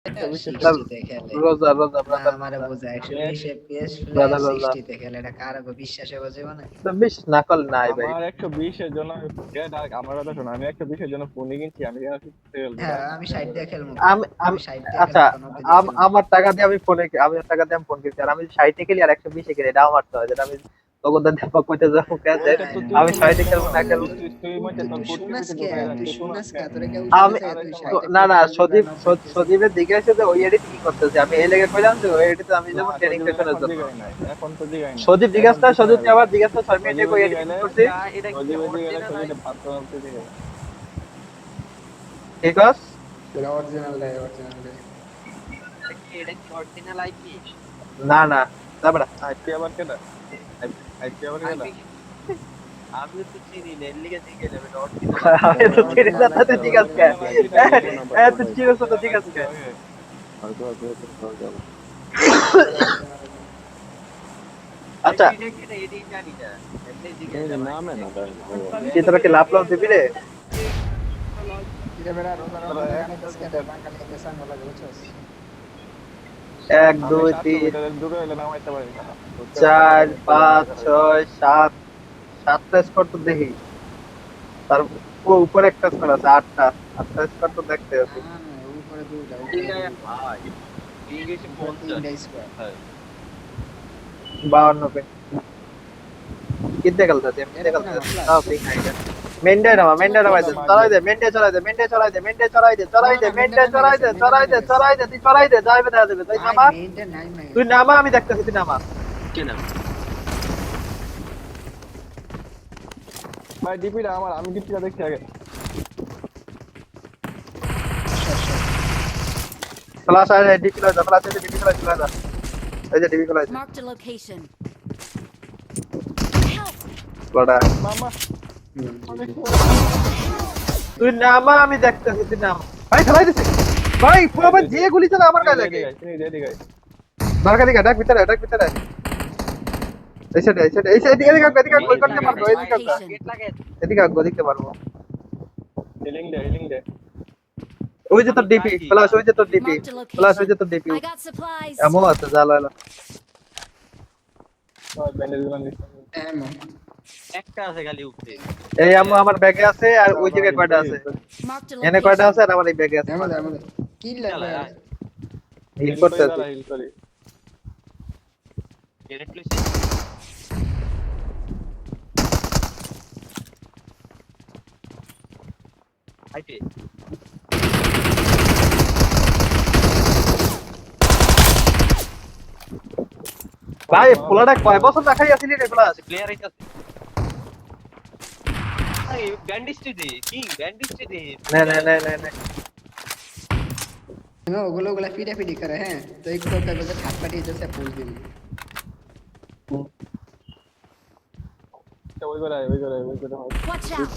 60 খেলে রোজা রোজা না ব্রাদার আমারে বোঝা 120 FPS ব্রাদার প্লেয়ার রোজা 60 তে খেলে এটা কার বিশ্বাসে বোঝে মানে বেশ নাকল নাই ভাই। আমার 120 এর জন্য আমার কথা শোনো, আমি 120 এর জন্য ফোন কিনছি, আমি কেন 60 খেলবো? হ্যাঁ আমি 60 দিয়ে খেলবো আমি আমি আমি 60 দিয়ে আচ্ছা খেলবো 90 দিয়ে খেলবো আমার টাকা দিয়ে আমি ফোনে আমি টাকা দিয়ে আমি ফোন কিনছি আর আমি 60 এ খেলি আর 120 এ খেলি এটা আমার তো যেটা আমি তখন তো দেখা কইতে যাবো কাছে ওইটা তো তুই আমি শুনিস 60 এ কেন? খেলবো না খেলবো তুই মধ্যে তোর তুই শুনাস কুর্তিতে কে ঢুকাই তুই তুই শুনাস শুনাস কে কেন? তোরে কেউ আমি শুনাছে তুই 60 না না খেলবি বা 90 সজীবের দিকে এসে যে ওই এডিট কি করতেছে আমি এই লেগে কইলাম যে ওই এডিট আমি না, যেমন ট্রেনিং সজীব সেশনের এখন জন্য জিগাই নাই, এখন তো জিগাই নাই, সজীব এখন জিজ্ঞাসা কিছু সজীব হবে না। আবার জিজ্ঞাসা 6 মিনিটে কই সজীবের এডিট জিগাইলে করছি সজীবের জিগাইলে সজীবের ভাত তো জিগাই। ঠিক আছে তোরা অরিজিনাল দেয় এটা কি অরিজিনাল আইপি? না না তারপরে আইপি আবার কেডা? আইপি আবার কেডা? আমি তো চিনি না, এর লিগে জিজ্ঞেস করলাম, এটা অরিজিনাল আমি তো চিনি না তাতে ঠিক আছে এত চিরস তো ঠিক আছে আচ্ছা এটা এডিট জানি না, এমনি জিজ্ঞেস এই করলাম। নামে না তাই। কি তোরা কি লাভ লাভ দিবি রে এটা বেড়া রোজা রোজা গানে কাছে বাঙালি কে সাঙ্গ লাগে বুঝছস 1 2 3 ঢুকাইলে নামাইতে পারি না। 4 5 6 7 7টা স্কোর তো দেখি তার উপরে একটা স্কোর আছে 8টা স্কোর তো দেখতে আছে উপরে দুইটা ভাই ইংলিশে 50 তিনটা স্কোয়ার 52 पे कितने খেলতে এমনি খেলতে তাও ঠিক নাই মেন্ডে নামা চলাই দে মেন্ডে চলাই দে তুই চলাই দে যাইবে দেখা যাবে তুই নামা তুই নামা আমি দেখতেছি তুই নামা কেন ভাই ডিপিটা আমার, আমি ডিপিটা দেখছি আগে। ফ্লাশ আয় ডিপি লয় ফ্লাশ আছে ডিপি লয় চলে যা এই যে ডিপি লয় Marked a location. বড়া মামা তুই নামা আমি দেখতেছি তুই নামা ভাই খেলাই দিছে ভাই পুরো ভাই যে গুলি চালা আমার গায়ে লাগে দরকার দিকে ডাক ভিতরে এই সাইডে এদিকে কই করতে পারবো এদিকে দেখতে পারবো হিলিং দে ওই যে তোর ডিপি ফ্লাশ ওই যে তোর ডিপি Marked a ফ্লাশ ওই যে location. তোর ডিপি I got supplies. এমন আছে জালালা ব্যান্ডেজ বানানি। এমন একটা আছে খালি উপরে। এই আমো আমার ব্যাগে আছে আর ওই জায়গায় কয়টা আছে Marked a এনে কয়টা আছে location. আর আমার এই ব্যাগে আছে এমন কি লাগবে হিল করতে আছে হিল করি। গ্রেনেড প্লেস আইতে ভাই পোলাটা কয় বছর দেখাই আসিলি রে ফ্লাশ প্লেয়ার আইতাছে। আরে ব্যান্ডেজটি দে, কি ব্যান্ডেজটি দে। না না ওগুলো ফিডি করে হ্যাঁ তো একটু কাগজে হাত পাঠিয়ে দিতে ফুল দিন ওই করে Watch out.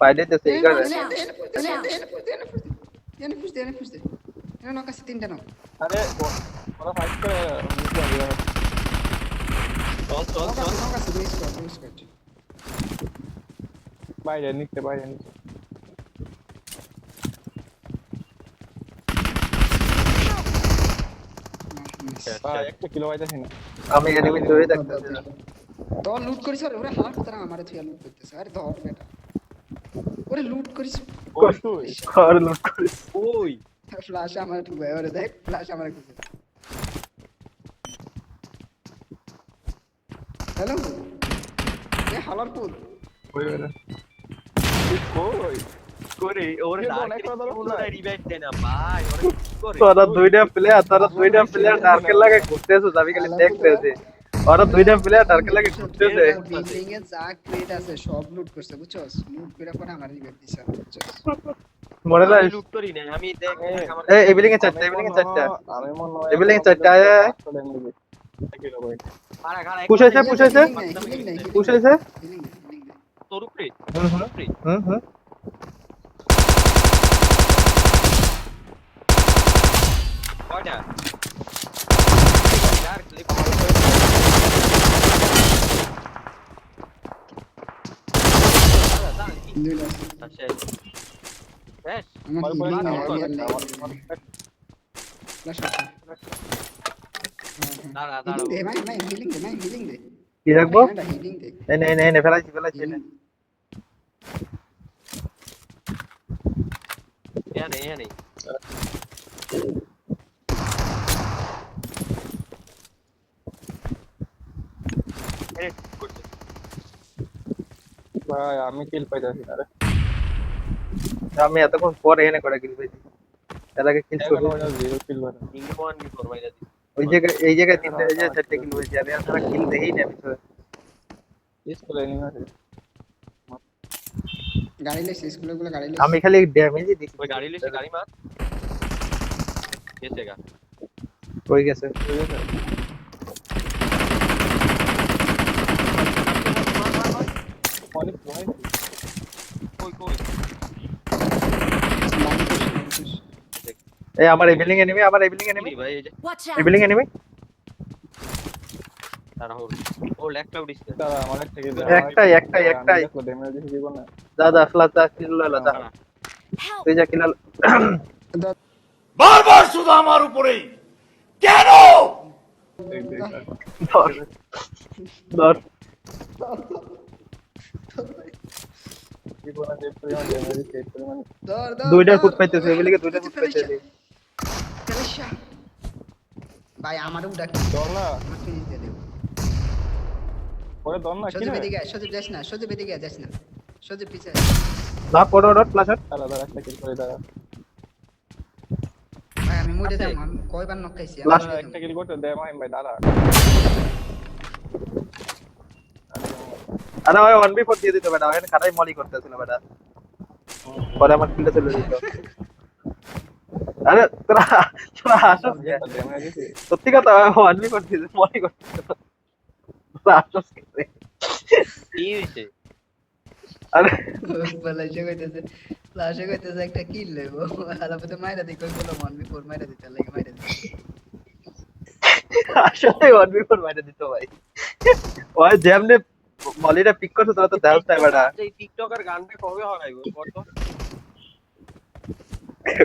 পাইলে তো সেই করে এনে পুষতে না কাছে তিনটা নাও আরে ওরা ফাইট করে চল কাছে দুই স্কোয়ার বাইরে নিতে একটা কিলো পাইতেছি না। আমি এনিমি ধরে দেখতেছি তো লুট করিস ওরে হাত তারা আমারে তুই লুট করতেছ আরে ধর বেটা ওরে লুট করিস ওই তুই কর লুট করিস ওই ফ্ল্যাশ আমার ঢুকে ওরে দেখ ফ্ল্যাশ আমার ঢুকে হ্যালো এ হালারপুর ওই কই করে ওরে কে না বলে কথা বলো না? রিভাইভ দেয় না ভাই, ওরে কি করে? তোরা দুইটা প্লেয়ার ডার্কের লাগে ঘুরতেছে আমি খালি দেখতেছি ওরা দুইটা প্লেয়ার ডার্কের লাগে ঘুরতেছে বিল্ডিং এ যা ক্রেট আছে সব লুট করছে বুঝছস লুট করে পরে আমার রিভাইভ দিছে বুঝছস মনে নাই আমি লুট করি না, আমি দেখ আমার এই বিল্ডিং এ চারটা আমি মনে হয় এই building এ চারটা আয়। কিলো ভাই খাড়া খাড়া পুশ হয়েছে পুশ হয়েছে তোর উপরে হুম কয়টা यार ক্লিপ দুইটা শেষ শেষ আমার আমার উপরে healing একটা, নেই, আমার healing উপরে নেই। একটা, আমার উপরে একটা। Flash আছে। দাঁড়া Healing দে, দাঁড়া মাই healing দে, healing দে। কি রাখবো Healing দে। এনে ফেলাইছি এনে Healing। এখানে এরে করছে ভাই আমি কিল পাইতাছি না রে। আমি এতক্ষণ পরে এনে করে কিল পেয়েছি এর আগে কিল এখনো করি পর্যন্ত জিরো কিল ভাই। ইংলি ওয়ান কি ফোর মাইরা দিছে এই জায়গায় তিনটে এই যে চারটে কিল হয়েছে আমি আর সারা কিল দেখেই না আমি তো স্কুলে এনিমি আছে। গাড়ি লেছে, স্কুলের গুলো গাড়ি আমি লেছে। খালি ড্যামেজই দিচ্ছি ওই গাড়ি লইছে গাড়ি মার গেছে গা কই গেছে ঠিক আছে? অনেক অনেক কই কই এই আমার এই বিল্ডিং এনিমি কি ভাই এই যে Watch এই out! বিল্ডিং এনিমি তারা ও লেফট আউট দিছে তারা আমার থেকে একটাই। ড্যামেজ দিছি দিব না। দাদা ফ্লাশ দা কিল লইলো দা Help! তুই যা কিল দেখ দেখ ধর দিব না যে পরিমাণ ড্যামেজ দিছি এই পরিমাণ ধর, ধর, দুইটা ধর। ফুট পাইতেছে এই বিল্ডিং দুইটা ফুট পাইতেছে ফেলেশা। ভাই আমারও ডাকি। দর না আমার ফিনিশ দিয়ে দে। পরে দর না কি সজীব রে এদিকে আয়, সজীব যাস না, সজীব এদিকে আয়, যাস না। সজীব পিছে আয়। না পড়ো ডট ফ্লাশ তারা তারা একটা কিল করে দাঁড়া। ভাই আমি মরে যাবো, আমি কয়বার নক খাইছি, আমি Last মরে একটা যাবো। কিল করতে দে মাইম ভাই দাঁড়া। আরে ভাই 1v4 দিয়ে দিতে বেটা এখানে খাটাই মলি করতেছিল বেটা পরে আমার কিলটা চলে যেত আরে তোরা আসছ কে? ড্যামেজ দিছি সত্যি কথা 1v4 দিয়ে মলি করতেছিল তোরা আসছ কে? কি হইছে আরে ফ্লাশে কইতেছে একটা কিল লইবো। আলাপতে মাইরা দি কই বলো মন বিফোর মাইরা দিতে লাগে মাইরা দি। আসলে 1v4 মাইরে দিত ভাই ওই যেমনে মলিটা পিক করছে তোরা তো দেখাস না বেটা এই টিকটকার গানটা কবে হরাইবো কত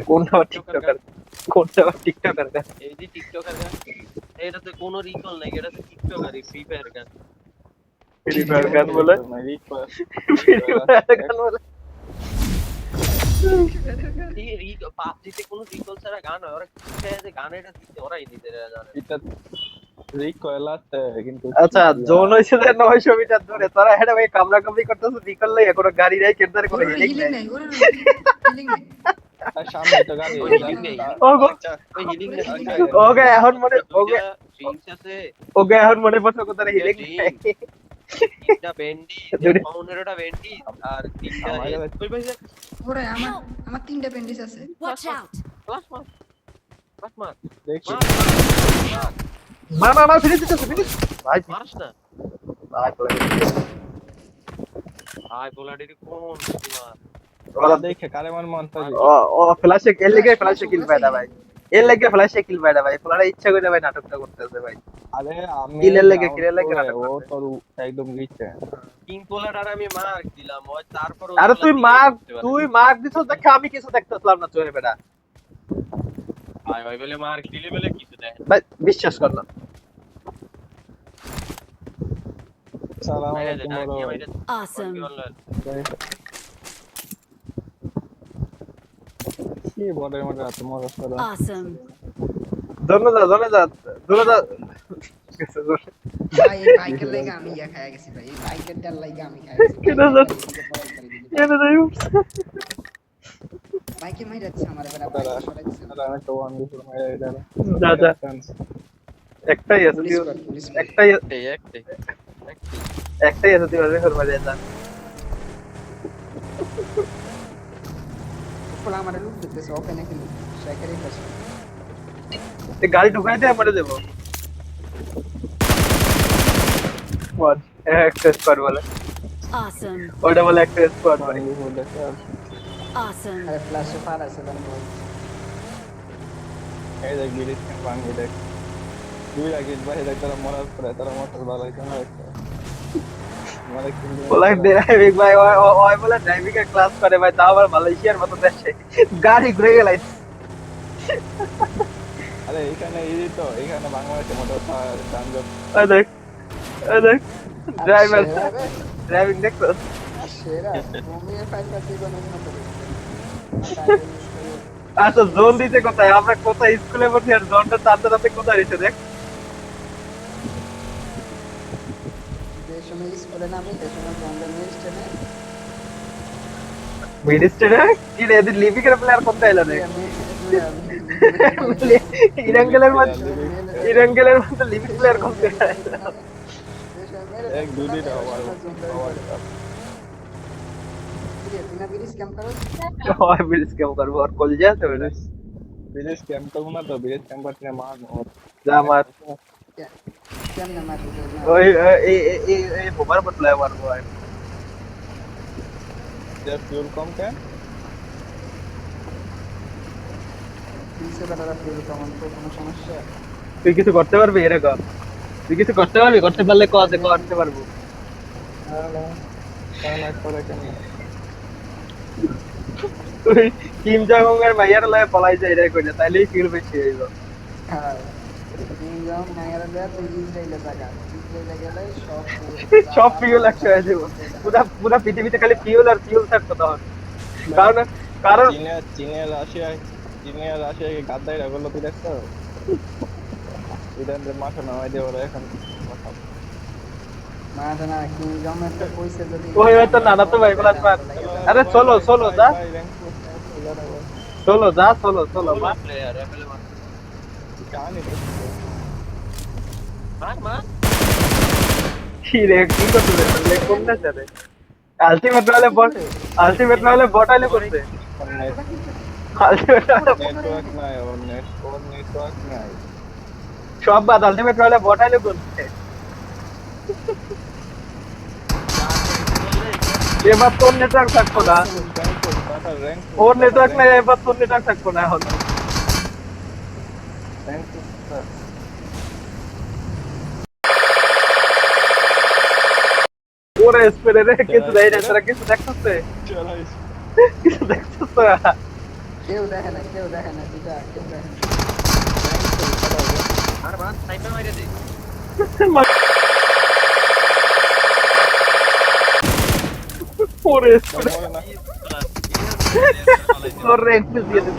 কোনটা টিকটকার এই যে টিকটকার গান এটাতে কোনো রিকল নাই এটাতে টিকটকারই ফ্রি ফায়ার গান গান বলে রিকোয়েস্ট গান বলে পাবজিতে কোনো রিকল ছাড়া গান হয় ওরা কি চায় যে গান এটা দিতে ওরাই নিজেরা জানে এটা রিকোয়েল আছে কিন্তু আচ্ছা জোন হইছে যে 900 মিটার দূরে তোরা হেডে ভাই কামরা কামড়ি করতেছ নিকল লই কোনো গাড়ি নাই কেদারে কোনো ওরে হিলিং হিলিং নাই নাই, ওরে হিলিং নাই। আর সামনে তো গাড়ি ওই হিলিং নেই ওগো ওই হিলিং নেই ওগে এখন মনে ওগে ড্রিঙ্কস আছে ওগে এখন মনে পড়ছে কোথায় হিলিং নাই তিনটা বেন্ডি দুটো- 15টা বেন্ডি আর তিনটা আমার কই ভাই ওরে আমার তিনটা ব্যান্ডেজ আছে। Watch out! ক্লাস মার ক্লাস মার দেখছি মা ফিরে দিতেছে ফিরে ভাই মারস না ভাই বলে আই পোলাডির কোন তোমার ওরা দেখে কারে মন তো ও ফ্ল্যাশে এর লেগে ফ্ল্যাশে কিল পায়না ভাই এর লেগে ফ্ল্যাশে কিল পায়না ভাই পোলারা ইচ্ছা করে ভাই নাটকটা করতেছে ভাই আরে আমি কিলের লেগে নাটক ও করছে। তোর একদম গিচ্ছে কিং পোলাডার আমি মার দিলাম ওই তারপর আরে তুই মার্ক দিছস দেখে আমি কিছু দেখতেছিলাম না চোরে বেটা ভাই ভাই বলে মার দিলে বলে কিছু দেয় ভাই বিশ্বাস কর না সালাম মাইরা আলাইকুম দে বড় মাইরা Awesome! কি বড়ের মধ্যে এত মজা করে Awesome! জন্য যা ভাই এই বাইকের লাগা আমি ইয়া খায়া গেছি ভাই, এই বাইকের ডাল লাগা আমি খায়া গেছি। কেন জান? কেন যাই বাইকে মাইরা দিছে আমার এবার বাইকে সরাই দিছে। তারা আমি তো ওয়ান বিফোর মাইরা দিলাম যা একটাই আছে পুলিশ কর, পুলিশ কর। একটাই একটাই একটাই আছে তুই ওরে ফরমারে যা ওরা আমার লুট দিতেছে ওপেন নাকি শাইকারি পাশে। এই গাড়ি ঢুকাই দে মরে দেব ওয়ান একটা স্কোয়াড বলে Awesome! ওটা বলে একটা স্কোয়াড ওয়ান মানে বিফোর দেখে Awesome! আরে ফ্ল্যাশে পার আছে বান বল। এই দেখ বিড়ি স্ক্যান ভাঙি দেখ দুই আগে ভাই দেখ তারা মরার পরে তারা মোটর ভালো হইতো না মানে কিন্তু বলে ড্রাইভিং ভাই ওই বলে ড্রাইভিং এর ক্লাস করে ভাই, তাও আবার মালয়েশিয়ার মতো দেশে গাড়ি ঘুরে গেলাই। আরে এখানে এই তো এখানে বাংলাদেশের মতো যানজট ওই দেখ, ওই দেখ ড্রাইভার সেরা রে, ড্রাইভিং দেখছো? সেরা ঘুমিয়ে ফাইল জীবনের মতো আচ্ছা জোন দিতে কোথায়? আমরা কোথায় স্কুলে বসে আর জোনটা টানতে টানতে কোথায় দিতে দেখ। যে সময় স্কুলে নামি সে সময় বন্ধ নিয়ে স্টেনে মিড স্টেনে কি রে, এদিন লিভিং এর প্লেয়ার কোথায় এলো রে? ইরাঙ্গেলের মধ্যে, ইরাঙ্গেলের মধ্যে লিভিং প্লেয়ার কোথায় এলো? এক দুদিন ওই বিলিস কেমন করবো, আর কলজে আছে বেটা। বিদেশ ক্যাম্প করবো না তো, বিদেশ ক্যাম্প করতে মার যা আমার কেমনে মারবো ওই এই বোমার বদলায় মারবো আর ফিউল কম কেন? পিছে বেটারা ফিল কেমন তো কোনো সমস্যা তুই কিছু করতে পারবি এরকম? তুই কিছু করতে পারবি? করতে পারলে কতে করতে পারবো। করে কেন? তুই কিম জং এর মাইয়ার লয়ে পলাই যায় এটাই কইলে, তাইলেই ফিল বেশি হইব। হ্যাঁ ইনজাম মায়ের দেয়া তুই ইসরাইলে জায়গা ইসরাইলে গেলে সব সব ফিউল একশো হয়ে যাবো। পুরা পুরা পৃথিবীতে খালি ফিউল আর ফিউল থাকতো তখন। কারণ কারণ চীনের রাশিয়াকে গাদ্দাইরা করলো, তুই দেখছো? ইরানদের মাথা নামাই দিয়ে ওরা এখন মাথা না কিংডম একটা কইছে যদি ওই হয়তো নানা তো ভাই বলাস পার। আরে চলো চলো যা, চলো যা, চলো চলো মা। প্লেয়ার এমএলএ কাহিনী মার কি রে কি করতে রে কোন না চলে? আলটিমেট নাহলে বট, আলটিমেট নাহলে বট আইলে করতে। আলটিমেট নেটওয়ার্ক নাই, ওর নেটওয়ার্ক নাই। সব বাদ, আলটিমেট নাহলে বট আইলে করতে। এবার তোর নেটওয়ার্ক থাকবো না, ওর নেটওয়ার্ক নাই, এবার তোর নেটওয়ার্ক থাকবো না এখন। ওরে স্প্রে রে কিছু দেয় না, তোরা কিছু দেখতেছে? কিছু দেখতেছ তোরা? কেউ দেখে না দিটা কেউ দেখে না আর বাস সাইপে মাইরে দে ওরে স্প্রে ওরে একটু দিয়ে দে।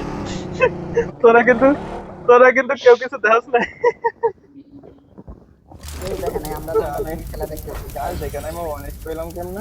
তোরা কিন্তু কেউ কিছু দেখাস না। কেউ দেখে না আমরা তো খেলা দেখতেছি দেখেন আমি অনেক পেলাম কেমন